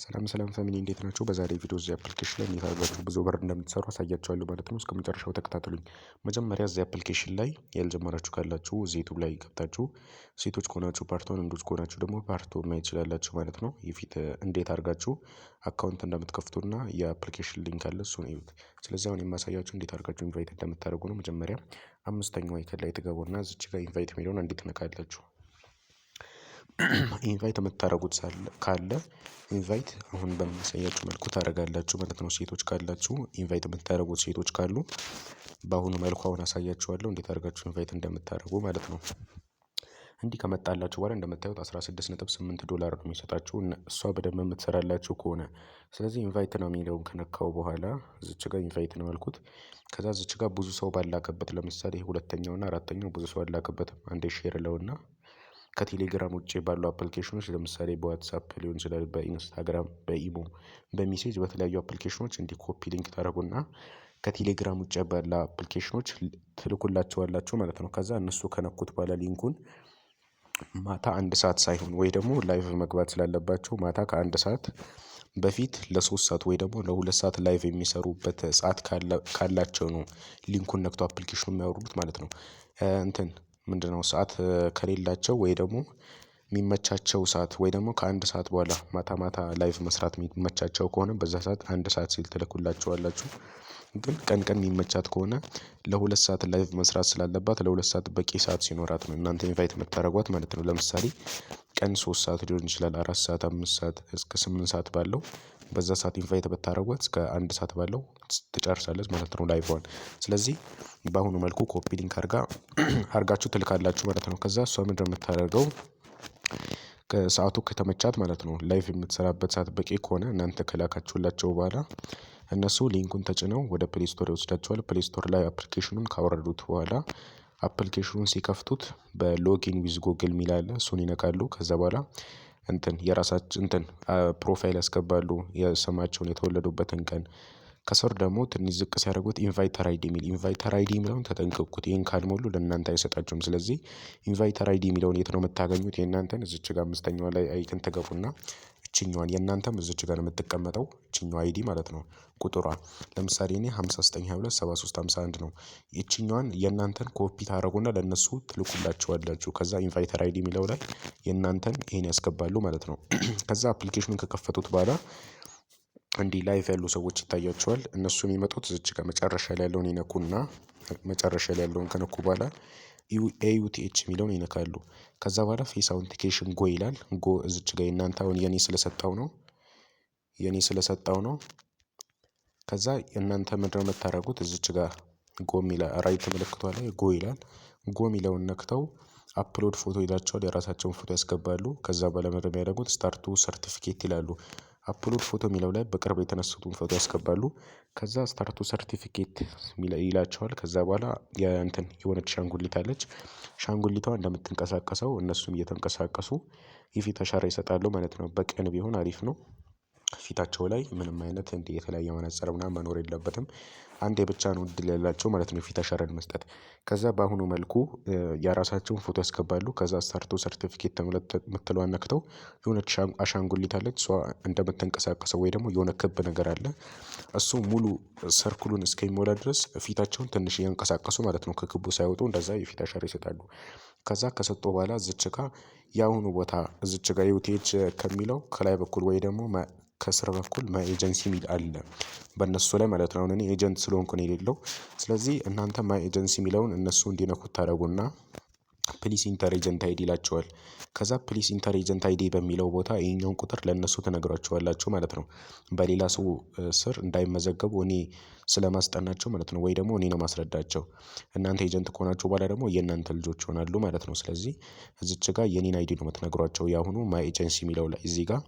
ሰላም ፋሚሊ እንዴት ናችሁ? በዛሬ ቪዲዮ እዚህ አፕሊኬሽን ላይ እንዴት አድርጋችሁ ብዙ ብር እንደምትሰሩ አሳያችኋለሁ ማለት ነው። እስከመጨረሻው ተከታተሉኝ። መጀመሪያ እዚህ አፕሊኬሽን ላይ ያልጀመራችሁ ካላችሁ እዚህ ዩቲዩብ ላይ ገብታችሁ ሴቶች ከሆናችሁ ፓርት ዋን፣ ወንዶች ከሆናችሁ ደግሞ ፓርት ቱ ማየት ትችላላችሁ ማለት ነው። የፊት እንዴት አድርጋችሁ አካውንት እንደምትከፍቱና የአፕሊኬሽን ሊንክ አለ እሱን እዩት። ስለዚህ አሁን የማሳያችሁ እንዴት አድርጋችሁ ኢንቫይት እንደምታደርጉ ነው። መጀመሪያ አምስተኛው አይከን ላይ ትገቡና እዚች ጋር ኢንቫይት የሚለውን እንዴት ትነካላችሁ። ኢንቫይት የምታደርጉት ካለ ኢንቫይት አሁን በማሳያችሁ መልኩ ታደርጋላችሁ ማለት ነው። ሴቶች ካላችሁ ኢንቫይት የምታደርጉት ሴቶች ካሉ በአሁኑ መልኩ አሁን አሳያችኋለሁ እንዴት አድርጋችሁ ኢንቫይት እንደምታደርጉ ማለት ነው። እንዲህ ከመጣላችሁ በኋላ እንደምታዩት $16.8 ነው የሚሰጣችሁ እሷ በደንብ የምትሰራላችሁ ከሆነ። ስለዚህ ኢንቫይት ነው የሚለውን ከነካው በኋላ እዚች ጋር ኢንቫይት ነው ያልኩት። ከዛ እዚች ጋር ብዙ ሰው ባላከበት ለምሳሌ ሁለተኛውና አራተኛው ብዙ ሰው አላከበትም አንዴ ሼር ለውና ከቴሌግራም ውጪ ባሉ አፕሊኬሽኖች ለምሳሌ በዋትሳፕ ሊሆን ይችላል፣ በኢንስታግራም፣ በኢሞ፣ በሚሴጅ በተለያዩ አፕሊኬሽኖች እንዲህ ኮፒ ሊንክ ታደርጉና ከቴሌግራም ውጪ ባለ አፕሊኬሽኖች ትልኩላቸዋላችሁ ማለት ነው። ከዛ እነሱ ከነኩት በኋላ ሊንኩን ማታ 1 ሰዓት ሳይሆን ወይ ደግሞ ላይቭ መግባት ስላለባቸው ማታ ከ1 ሰዓት በፊት ለ3 ሰዓት ወይ ደግሞ ለ2 ሰዓት ላይቭ የሚሰሩበት ሰዓት ካላቸው ነው ሊንኩን ነክቶ አፕሊኬሽኑ የሚያወርዱት ማለት ነው። ምንድነው ሰዓት ከሌላቸው ወይ ደግሞ የሚመቻቸው ሰዓት ወይ ደግሞ ከ1 ሰዓት በኋላ ማታ ላይቭ መስራት የሚመቻቸው ከሆነ በዛ ሰዓት 1 ሰዓት ሲል ትልኩላቸዋላችሁ። ግን ቀን የሚመቻት ከሆነ ለ2 ሰዓት ላይቭ መስራት ስላለባት ለ2 ሰዓት በቂ ሰዓት ሲኖራት ነው እናንተ ኢንቫይት የምታደርጓት ማለት ነው። ለምሳሌ ቀን 3 ሰዓት ሊሆን ይችላል፣ 4 ሰዓት፣ 5 ሰዓት እስከ 8 ሰዓት ባለው በዛ ሰዓት ኢንቫይት ብታደርጓት እስከ 1 ሰዓት ባለው ትጨርሳለች ማለት ነው ላይቭዋን። ስለዚህ በአሁኑ መልኩ ኮፒ ሊንክ አድርጋችሁ ትልካላችሁ ማለት ነው። ከዛ እሷ ምንድነው የምታደርገው ከሰዓቱ ከተመቻት ማለት ነው ላይቭ የምትሰራበት ሰዓት በቂ ከሆነ እናንተ ከላካችሁላቸው በኋላ እነሱ ሊንኩን ተጭነው ወደ ፕሌይ ስቶር ይወስዳቸዋል። ፕሌይ ስቶር ላይ አፕሊኬሽኑን ካወረዱት በኋላ አፕሊኬሽኑን ሲከፍቱት በሎጊን ዊዝ ጎግል የሚል አለ እሱን ይነካሉ። ከዛ በኋላ የራሳችን ፕሮፋይል ያስገባሉ፣ የስማቸውን የተወለዱበትን ቀን። ከስር ደግሞ ትንሽ ዝቅ ሲያደርጉት ኢንቫይተር አይዲ የሚለውን ተጠንቀቁት። ይህን ካልሞሉ ለእናንተ አይሰጣችሁም። ስለዚህ ኢንቫይተር አይዲ የሚለውን የት ነው የምታገኙት? የእናንተን እዚች ጋር አምስተኛዋ ላይ አይክን ትገቡና እችኛዋን የእናንተም እዚች ጋር ነው የምትቀመጠው እችኛዋ አይዲ ማለት ነው ቁጥሯ። ለምሳሌ እኔ 59227351 ነው። ይችኛዋን የእናንተን ኮፒ ታደርጉና ለእነሱ ትልኩላቸዋላችሁ። ከዛ ኢንቫይተር አይዲ የሚለው ላይ የእናንተን ይሄን ያስገባሉ ማለት ነው። ከዛ አፕሊኬሽኑን ከከፈቱት በኋላ እንዲህ ላይቭ ያሉ ሰዎች ይታያቸዋል። እነሱ የሚመጡት እዚች ጋር መጨረሻ ላይ ያለውን ይነኩና መጨረሻ ላይ ያለውን ከነኩ በኋላ ኤዩቲኤች የሚለውን ይነካሉ። ከዛ በኋላ ፌስ አውንቲኬሽን ጎ ይላል። ጎ እዚች ጋር የእናንተ አሁን የኔ ስለሰጠው ነው። ከዛ እናንተ ምንድነው የምታደርጉት? እዚች ጋር ጎ የሚል ራይት ምልክቷ ላይ ጎ ይላል። ጎ የሚለውን ነክተው አፕሎድ ፎቶ ይላቸዋል። የራሳቸውን ፎቶ ያስገባሉ። ከዛ በኋላ ምንድነው የሚያደርጉት? ስታርቱ ሰርቲፊኬት ይላሉ። አፕሎድ ፎቶ የሚለው ላይ በቅርብ የተነሱትን ፎቶ ያስገባሉ። ከዛ ስታርቱ ሰርቲፊኬት ይላቸዋል። ከዛ በኋላ የሆነች ሻንጉሊት አለች። ሻንጉሊቷ እንደምትንቀሳቀሰው እነሱም እየተንቀሳቀሱ የፊት አሻራ ይሰጣሉ ማለት ነው። በቀን ቢሆን አሪፍ ነው። ፊታቸው ላይ ምንም አይነት የተለያየ መነፅር ምናምን መኖር የለበትም። አንዴ ብቻ ነው እድል ያላቸው ማለት ነው የፊት አሻራን መስጠት። ከዛ በአሁኑ መልኩ የራሳቸውን ፎቶ ያስገባሉ። ከዛ ስታርቱ ሰርቲፊኬት የምትለዋን ነክተው የሆነች አሻንጉሊት አለች። እሷ እንደምትንቀሳቀሰው ወይ ደግሞ የሆነ ክብ ነገር አለ እሱ ሙሉ ሰርክሉን እስከሚሞላ ድረስ ፊታቸውን ትንሽ እያንቀሳቀሱ ማለት ነው ከክቡ ሳይወጡ እንደዛ የፊት አሻራ ይሰጣሉ። ከዛ ከሰጡ በኋላ እዚች ጋ የአሁኑ ቦታ እዚች ጋ ዩቲኤች ከሚለው ከላይ በኩል ወይ ደግሞ ከስር በኩል ማይ ኤጀንሲ የሚል አለ በእነሱ ላይ ማለት ነው። አሁን እኔ ኤጀንት ስለሆንኩ ነው የሌለው። ስለዚህ እናንተ ማይ ኤጀንሲ የሚለውን እነሱ እንዲነኩት ታደርጉና ፕሊስ ኢንተር ኤጀንት አይዲ ይላቸዋል። ከዛ ፕሊስ ኢንተር ኤጀንት አይዲ በሚለው ቦታ ይሄኛውን ቁጥር ለእነሱ ትነግሯቸዋላችሁ ማለት ነው። በሌላ ሰው ስር እንዳይመዘገቡ እኔ ስለማስጠናቸው ማለት ነው። ወይ ደግሞ እኔ ነው ማስረዳቸው። እናንተ ኤጀንት ከሆናችሁ በኋላ ደግሞ የእናንተ ልጆች ይሆናሉ ማለት ነው። ስለዚህ እዚች ጋር የኔን አይዲ ነው የምትነግሯቸው። የአሁኑ ማይ ኤጀንሲ የሚለው ላይ እዚህ ጋር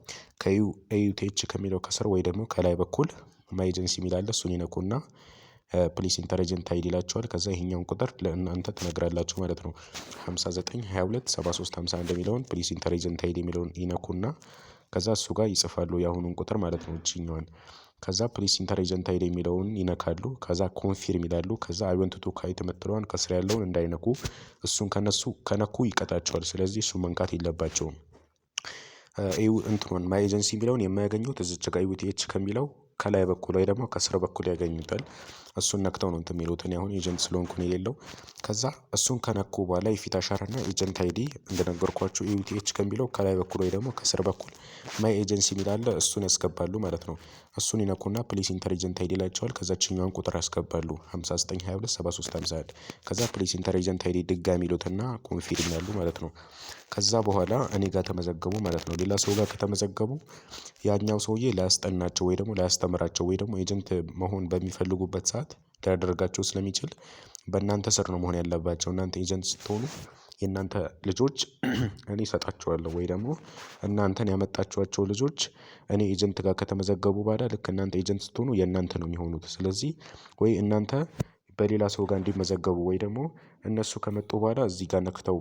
ከዩቲኤች ከሚለው ከስር ወይ ደግሞ ከላይ በኩል ማይ ኤጀንሲ የሚል አለ እሱን ይነኩና ፕሊስ ኢንተር ኤጀንት አይዲ ይላቸዋል። ከዛ ይሄኛውን ቁጥር ለእናንተ ትነግራላችሁ ማለት ነው። 59227351 የሚለውን ፕሊስ ኢንተር ኤጀንት አይዲ የሚለውን ይነኩና ከዛ እሱ ጋር ይጽፋሉ የአሁኑን ቁጥር ማለት ነው እቺኛዋን። ከዛ ፕሊስ ኢንተር ኤጀንት አይዲ የሚለውን ይነካሉ። ከዛ ኮንፊርም ይላሉ። ከዛ አይ ዋንት ቱ ካይት የምትለዋን ከስር ያለውን እንዳይነኩ እሱን ከነኩ ይቀጣቸዋል። ስለዚህ እሱ መንካት የለባቸውም። እንትኑን ማይ ኤጀንሲ የሚለውን የማያገኙት እዚች ጋር ዩቲኤች ከሚለው ከላይ በኩል ወይ ደግሞ ከስር በኩል ያገኙታል። እሱን ነክተው ነው እንትን የሚሉት። እኔ አሁን ኤጀንት ስለሆንኩ ነው የሌለው። ከዛ እሱን ከነኩ በኋላ የፊት አሻራና ኤጀንት አይዲ እንደነገርኳችሁ ዩቲኤች ከሚለው ከላይ በኩል ወይ ደግሞ ከስር በኩል ማይ ኤጀንሲ የሚል አለ። እሱን ያስገባሉ ማለት ነው። እሱን ይነኩና ፕሊስ ኢንተር ኤጀንት አይዲ ይላቸዋል። ከዛችኛዋን ቁጥር ያስገባሉ 59227351 ከዛ ፕሊስ ኢንተር ኤጀንት አይዲ ድጋሚ ይሉትና ኮንፊርም ይላሉ ማለት ነው። ከዛ በኋላ እኔ ጋር ተመዘገቡ ማለት ነው። ሌላ ሰው ጋር ከተመዘገቡ ያኛው ሰውዬ ላያስጠናቸው ወይ ደግሞ ላያስተምራቸው ወይ ደግሞ ኤጀንት መሆን በሚፈልጉበት ሰዓት ሊያደርጋቸው ስለሚችል በእናንተ ስር ነው መሆን ያለባቸው። እናንተ ኤጀንት ስትሆኑ የእናንተ ልጆች እኔ እሰጣቸዋለሁ ወይ ደግሞ እናንተን ያመጣችኋቸው ልጆች እኔ ኤጀንት ጋር ከተመዘገቡ በኋላ ልክ እናንተ ኤጀንት ስትሆኑ የእናንተ ነው የሚሆኑት። ስለዚህ ወይ እናንተ በሌላ ሰው ጋር እንዲመዘገቡ ወይ ደግሞ እነሱ ከመጡ በኋላ እዚህ ጋር ነክተው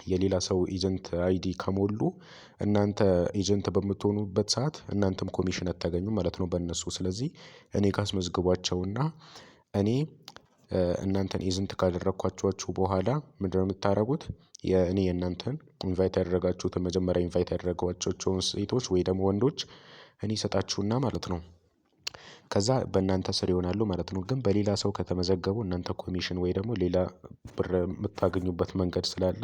የሌላ ሰው ኤጀንት አይዲ ከሞሉ እናንተ ኤጀንት በምትሆኑበት ሰዓት እናንተም ኮሚሽን አታገኙም ማለት ነው በእነሱ። ስለዚህ እኔ ካስመዝግቧቸውና እኔ እናንተን ኤጀንት ካደረኳችሁ በኋላ ምንድነው የምታደርጉት? የእኔ የእናንተን ኢንቫይት ያደረጋችሁትን መጀመሪያ ኢንቫይት ያደረጓቸውን ሴቶች ወይ ደግሞ ወንዶች እኔ እሰጣችሁና ማለት ነው። ከዛ በእናንተ ስር ይሆናሉ ማለት ነው። ግን በሌላ ሰው ከተመዘገቡ እናንተ ኮሚሽን ወይ ደግሞ ሌላ ብር የምታገኙበት መንገድ ስላለ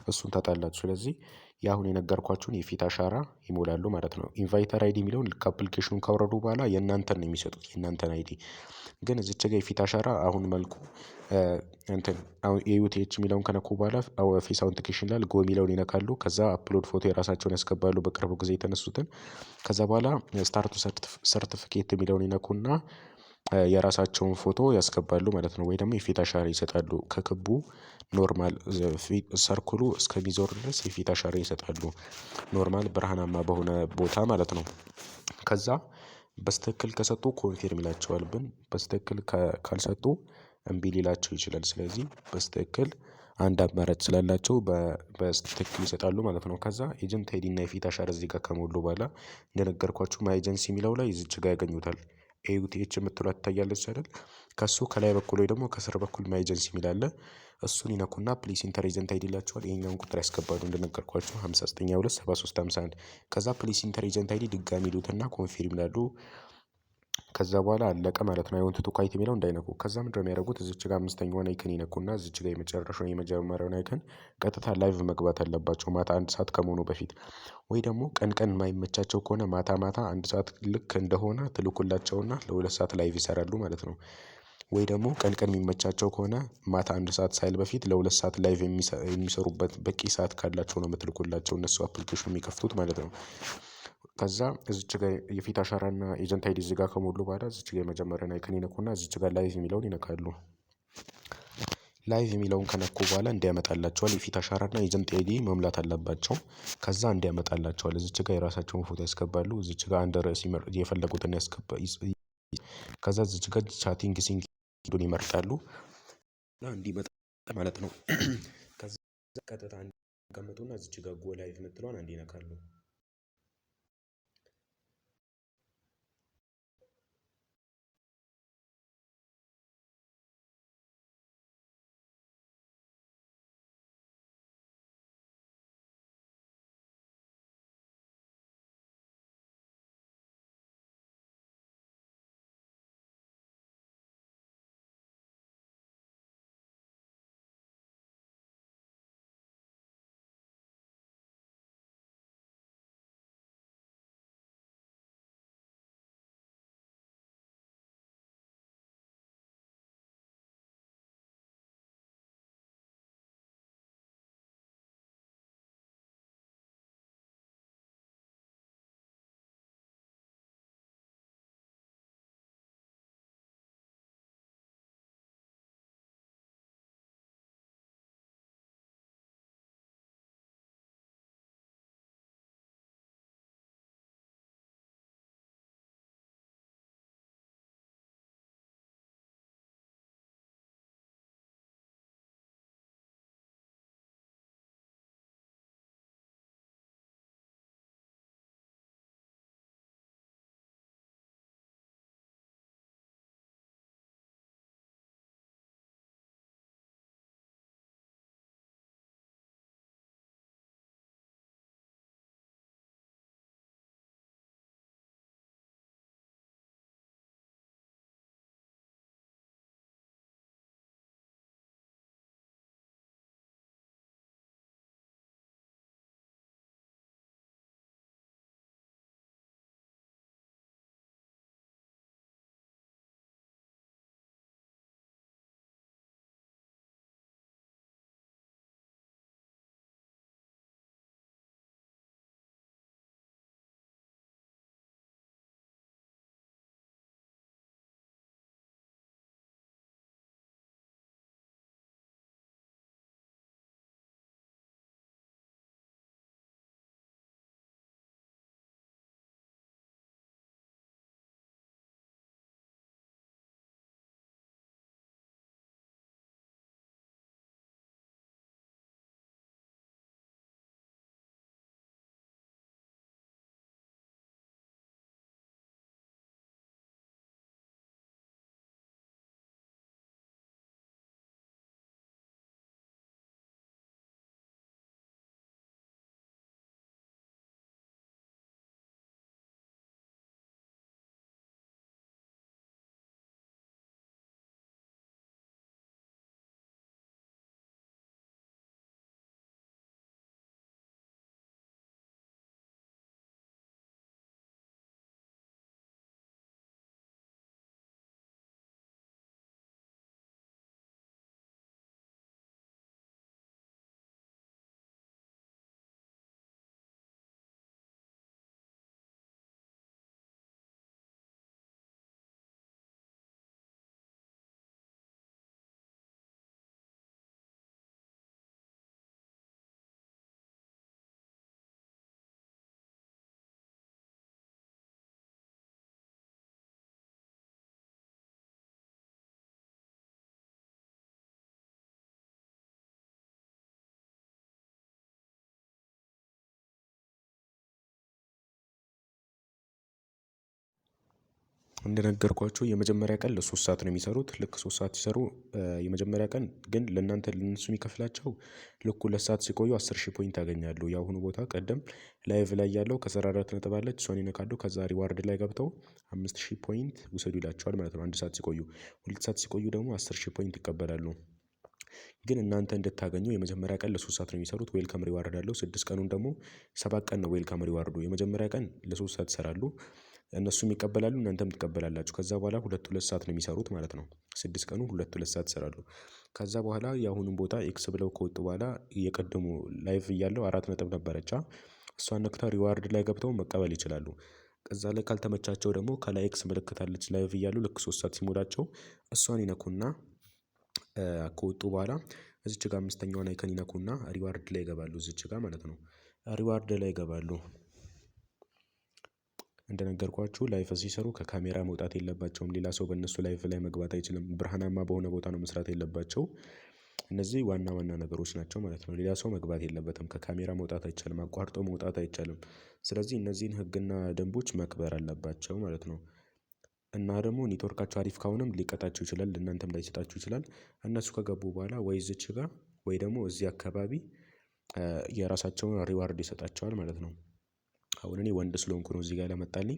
እሱን ታጣላችሁ። ስለዚህ ያሁን የነገርኳችሁን የፊት አሻራ ይሞላሉ ማለት ነው። ኢንቫይተር አይዲ የሚለውን ልክ አፕሊኬሽኑን ካወረዱ በኋላ የእናንተን ነው የሚሰጡት የእናንተን አይዲ። ግን እዚች ጋር የፊት አሻራ አሁን መልኩ እንትን አሁን የዩቲኤች የሚለውን ከነኩ በኋላ ፌስ አውንቲኬሽን ይላል። ጎ የሚለውን ይነካሉ። ከዛ አፕሎድ ፎቶ የራሳቸውን ያስገባሉ በቅርቡ ጊዜ የተነሱትን። ከዛ በኋላ ስታርቱ ሰርቲፊኬት የሚለውን ይነኩና የራሳቸውን ፎቶ ያስገባሉ ማለት ነው። ወይ ደግሞ የፊት አሻራ ይሰጣሉ። ከክቡ ኖርማል ሰርክሉ እስከሚዞር ድረስ የፊት አሻራ ይሰጣሉ። ኖርማል ብርሃናማ በሆነ ቦታ ማለት ነው። ከዛ በስትክክል ከሰጡ ኮንፊርም ይላቸዋል። ግን በስትክክል ካልሰጡ እምቢ ሊላቸው ይችላል። ስለዚህ በስትክክል አንድ አማራጭ ስላላቸው በስትክክል ይሰጣሉ ማለት ነው። ከዛ ኤጀንት አይዲ እና የፊት አሻራ እዚህ ጋር ከሞሉ በኋላ እንደነገርኳችሁ ማይ ኤጀንሲ የሚለው ላይ እዚች ጋር ያገኙታል። ኤዩቲኤች የምትሏ ትታያለች አይደል? ከሱ ከላይ በኩል ወይ ደግሞ ከስር በኩል ማይ ኤጀንሲ የሚል አለ። እሱን ይነኩና ፕሊስ ኢንተር ኤጀንት አይዲ ይላቸዋል። ይሄኛውን ቁጥር ያስገባሉ እንደነገርኳችሁ 59227351 ከዛ ፕሊስ ኢንተር ኤጀንት አይዲ ድጋሚ ይሉትና ኮንፊርም ይላሉ። ከዛ በኋላ አለቀ ማለት ነው። አይ ዋንት ቱ ኳይት የሚለው እንዳይነኩ። ከዛ ምንድነው የሚያደርጉት? እዚች ጋር አምስተኛዋን አይከን ይነኩና እዚች ጋር የመጀመሪያውን አይከን ቀጥታ ላይቭ መግባት አለባቸው ማታ 1 ሰዓት ከመሆኑ በፊት። ወይ ደግሞ ቀን ቀን የማይመቻቸው ከሆነ ማታ ማታ 1 ሰዓት ልክ እንደሆነ ትልኩላቸውና ለ2 ሰዓት ላይቭ ይሰራሉ ማለት ነው። ወይ ደግሞ ቀን ቀን የሚመቻቸው ከሆነ ማታ 1 ሰዓት ሳይል በፊት ለ2 ሰዓት ላይቭ የሚሰሩበት በቂ ሰዓት ካላቸው ነው የምትልኩላቸው እነሱ አፕሊኬሽኑ የሚከፍቱት ማለት ነው። ከዛ እዚች ጋር የፊት አሻራና ኤጀንት አይዲ እዚህ ጋር ከሞሉ በኋላ እዚች ጋር የመጀመሪያውን አይከን ይነኩና እዚች ጋር ላይቭ የሚለውን ይነካሉ። ላይቭ የሚለውን ከነኩ በኋላ እንዲያመጣላቸዋል የፊት አሻራና ኤጀንት አይዲ መሙላት አለባቸው። ከዛ እንዲያመጣላቸዋል እዚች ጋር የራሳቸውን ፎቶ ያስገባሉ። እዚች ጋር አንድ ርዕስ የፈለጉትን ከዛ እዚች ጋር ቻቲንግ ሲንክ ይመርጣሉ እና እንዲመጣ ማለት ነው። ከዛ ቀጥታ እንዲቀመጡና እዚች ጋር ጎ ላይቭ የምትለዋን አንዴ ይነካሉ። እንደነገርኳችሁ የመጀመሪያ ቀን ለ3 ሰዓት ነው የሚሰሩት። ልክ 3 ሰዓት ሲሰሩ የመጀመሪያ ቀን ግን ለእነሱ የሚከፍላቸው ልክ 2 ሰዓት ሲቆዩ 10,000 ፖይንት ያገኛሉ። የአሁኑ ቦታ ቀደም ላይቭ ላይ ያለው ከ14 ነጥብ አለች እሷን ይነካሉ። ከዛ ሪዋርድ ላይ ገብተው 5,000 ፖይንት ውሰዱ ይላቸዋል ማለት ነው። 1 ሰዓት ሲቆዩ 2 ሰዓት ሲቆዩ ደግሞ 10,000 ፖይንት ይቀበላሉ። ግን እናንተ እንድታገኙ የመጀመሪያ ቀን ለ3 ሰዓት ነው የሚሰሩት። ዌልካም ሪዋርድ አለው። 6 ቀኑን ደግሞ 7 ቀን ነው ዌልካም ሪዋርዱ። የመጀመሪያ ቀን ለ3 ሰዓት ይሰራሉ። እነሱም ይቀበላሉ እናንተም ትቀበላላችሁ። ከዛ በኋላ 2 ሰዓት ነው የሚሰሩት ማለት ነው። 6 ቀኑ 2 ሰዓት ይሰራሉ። ከዛ በኋላ የአሁኑን ቦታ ኤክስ ብለው ከወጡ በኋላ የቀደሙ ላይቭ እያለው 4 ነጥብ ነበረች እሷን ነክተው ሪዋርድ ላይ ገብተው መቀበል ይችላሉ። ከዛ ላይ ካልተመቻቸው ደግሞ ከላይ ኤክስ ምልክት አለች ላይቭ እያሉ ልክ 3 ሰዓት ሲሞላቸው እሷን ይነኩና ከወጡ በኋላ እዚች ጋር አምስተኛዋን አይከን ይነኩና ሪዋርድ ላይ ይገባሉ። እዚች ጋር ማለት ነው። ሪዋርድ ላይ ይገባሉ። እንደነገርኳችሁ ላይቭ ሲሰሩ ከካሜራ መውጣት የለባቸውም። ሌላ ሰው በእነሱ ላይቭ ላይ መግባት አይችልም። ብርሃናማ በሆነ ቦታ ነው መስራት የለባቸው። እነዚህ ዋና ዋና ነገሮች ናቸው ማለት ነው። ሌላ ሰው መግባት የለበትም። ከካሜራ መውጣት አይቻልም። አቋርጦ መውጣት አይቻልም። ስለዚህ እነዚህን ህግና ደንቦች መክበር አለባቸው ማለት ነው። እና ደግሞ ኔትወርካቸው አሪፍ ከሆነም ሊቀጣቸው ይችላል። እናንተም ላይሰጣችሁ ይችላል። እነሱ ከገቡ በኋላ ወይ እዚች ጋር ወይ ደግሞ እዚህ አካባቢ የራሳቸውን ሪዋርድ ይሰጣቸዋል ማለት ነው። አሁን እኔ ወንድ ስለሆንኩ ነው እዚህ ጋር ያመጣልኝ።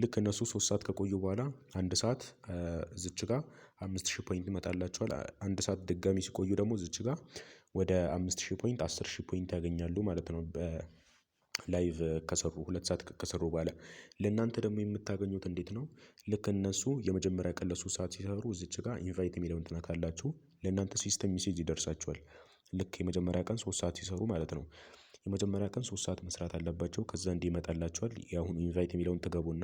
ልክ እነሱ 3 ሰዓት ከቆዩ በኋላ 1 ሰዓት እዚች ጋር 5,000 ፖይንት ይመጣላቸዋል። 1 ሰዓት ድጋሚ ሲቆዩ ደግሞ እዚች ጋር ወደ 5,000 ፖይንት 10,000 ፖይንት ያገኛሉ ማለት ነው። ላይቭ ከሰሩ 2 ሰዓት ከሰሩ በኋላ ለእናንተ ደግሞ የምታገኙት እንዴት ነው? ልክ እነሱ የመጀመሪያ ቀን ለ3 ሰዓት ሲሰሩ እዚች ጋር ኢንቫይት የሚለውን ትነካላችሁ። ለእናንተ ሲስተም ሜሴጅ ይደርሳችኋል። ልክ የመጀመሪያ ቀን 3 ሰዓት ሲሰሩ ማለት ነው። የመጀመሪያ ቀን 3 ሰዓት መስራት አለባቸው። ከዛ እንዲህ ይመጣላችኋል። የአሁኑ ኢንቫይት የሚለውን ትገቡና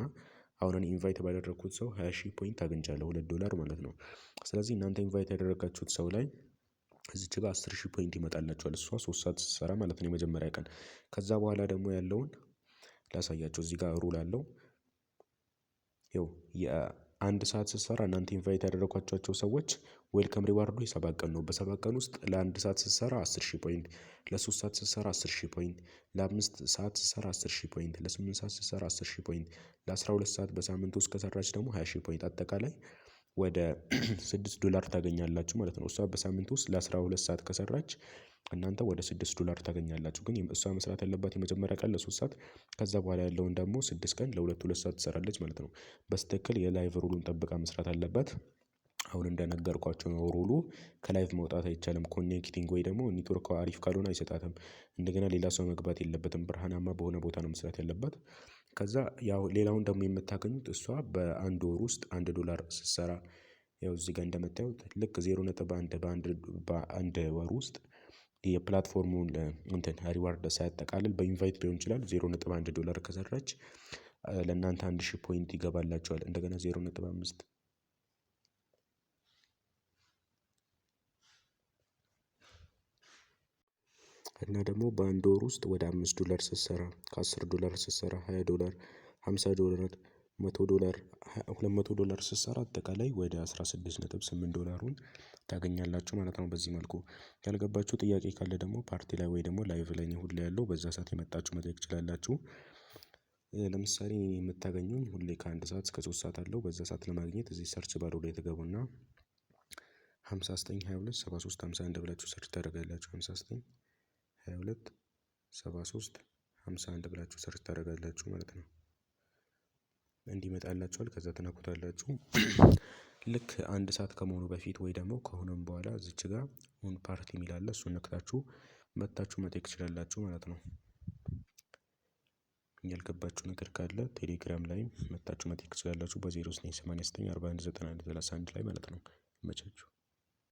አሁን እኔ ኢንቫይት ባደረኩት ሰው 20,000 ፖይንት አግኝቻለሁ። $2 ማለት ነው። ስለዚህ እናንተ ኢንቫይት ያደረጋችሁት ሰው ላይ እዚች ጋር 10,000 ፖይንት ይመጣላችኋል። እሷ 3 ሰዓት ስትሰራ ማለት ነው የመጀመሪያ ቀን። ከዛ በኋላ ደግሞ ያለውን ላሳያችሁ። እዚህ ጋር ሩል አለው። ይኸው የአንድ ሰዓት ስትሰራ እናንተ ኢንቫይት ያደረጓቸው ሰዎች ዌልከም ሪዋርዱ የ7 ቀን ነው። በ7 ቀን ውስጥ ለ1 ሰዓት ስትሰራ 10,000 ፖይንት፣ ለ3 ሰዓት ስትሰራ 10,000 ፖይንት፣ ለ5 ሰዓት ስትሰራ 10,000 ፖይንት፣ ለ8 ሰዓት ስትሰራ 10,000 ፖይንት፣ ለ12 ሰዓት በሳምንት ውስጥ ከሰራች ደግሞ 20,000 ፖይንት አጠቃላይ ወደ $6 ታገኛላችሁ ማለት ነው። እሷ በሳምንት ውስጥ ለ12 ሰዓት ከሰራች እናንተ ወደ $6 ታገኛላችሁ። ግን እሷ መስራት ያለባት የመጀመሪያ ቀን ለ3 ሰዓት ከዛ በኋላ ያለውን ደግሞ 6 ቀን ለ2 ሰዓት ትሰራለች ማለት ነው። በስትክክል የላይቭ ሩሉን ጠብቃ መስራት አለባት። አሁን እንደነገርኳቸው ነው ሩሉ። ከላይቭ መውጣት አይቻልም። ኮኔክቲንግ ወይ ደግሞ ኔትወርክ አሪፍ ካልሆነ አይሰጣትም። እንደገና ሌላ ሰው መግባት የለበትም። ብርሃናማ በሆነ ቦታ ነው መስራት ያለባት። ከዛ ያው ሌላውን ደግሞ የምታገኙት እሷ በአንድ ወር ውስጥ $1 ስትሰራ ያው እዚህ ጋር እንደምታዩት ልክ 0.1 በአንድ ወር ውስጥ የፕላትፎርሙን እንትን ሪዋርድ ሳያጠቃልል በኢንቫይት ሊሆን ይችላል $0.1 ከሰራች ለእናንተ 1,000 ፖይንት ይገባላችኋል። እንደገና 0.5 እና ደግሞ በአንድ ወር ውስጥ ወደ $5 ስትሰራ ከ10 ስትሰራ $20 $50 $100 $200 ስትሰራ አጠቃላይ ወደ $16.8 ታገኛላችሁ ማለት ነው። በዚህ መልኩ ያልገባችሁ ጥያቄ ካለ ደግሞ ፓርቲ ላይ ወይ ደግሞ ላይቭ ላይ ነው ሁሌ ያለው በዛ ሰዓት የመጣችሁ መጠየቅ ትችላላችሁ። ለምሳሌ የምታገኙኝ ሁሌ ከ1 ሰዓት እስከ 3 ሰዓት አለው። በዛ ሰዓት ለማግኘት እዚህ ሰርች ባሩ ላይ ትገቡና 5922 73 51 ብላችሁ ሰርች ታደርጋላችሁ። 59 22 73 51 ብላችሁ ሰርች ታደርጋላችሁ ማለት ነው። እንዲመጣላችኋል። ከዛ ትነኩታላችሁ። ልክ 1 ሰዓት ከመሆኑ በፊት ወይ ደግሞ ከሆነም በኋላ እዚች ጋር ኦን ፓርቲ የሚል አለ። እሱን ነክታችሁ መጥታችሁ መጠየቅ ትችላላችሁ ማለት ነው። ያልገባችሁ ነገር ካለ ቴሌግራም ላይ መጥታችሁ መጠየቅ ትችላላችሁ በ0989419131 ላይ ማለት ነው። ይመቻችሁ።